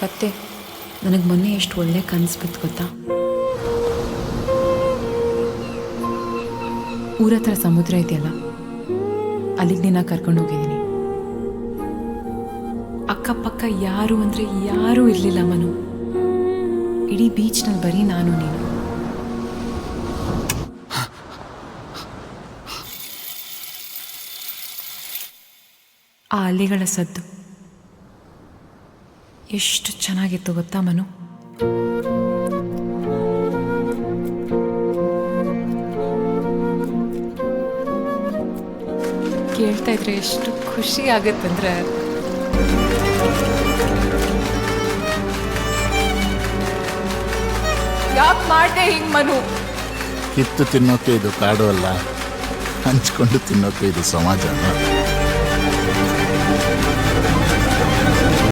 ಕತ್ತೆ, ನನಗೆ ಮೊನ್ನೆ ಎಷ್ಟು ಒಳ್ಳೆ ಕನಸು ಬಿತ್ತು ಗೊತ್ತಾ? ಊರ ಹತ್ರ ಸಮುದ್ರ ಇದೆಯಲ್ಲ, ಅಲ್ಲಿಗೆ ನಿನ್ನ ಕರ್ಕೊಂಡು ಹೋಗಿದ್ದೀನಿ. ಅಕ್ಕಪಕ್ಕ ಯಾರು ಅಂದರೆ ಯಾರೂ ಇರಲಿಲ್ಲ ಮನು. ಇಡೀ ಬೀಚ್ನಲ್ಲಿ ಬರೀ ನಾನು ನೀನು. ಆ ಅಲೆಗಳ ಸದ್ದು ಎಷ್ಟು ಚೆನ್ನಾಗಿತ್ತು ಗೊತ್ತಾ ಮನು? ಕೇಳ್ತಾ ಇದ್ರೆ ಎಷ್ಟು ಖುಷಿ ಆಗತ್ತಂದ್ರೆ, ಯಾಕೆ ಮಾಡ್ದೆ ಹಿಂಗ್ ಮನು? ಕಿತ್ತು ತಿನ್ನೋಕೆ ಇದು ಕಾಡು ಅಲ್ಲ, ಹಂಚ್ಕೊಂಡು ತಿನ್ನೋಕೆ ಇದು ಸಮಾಜ.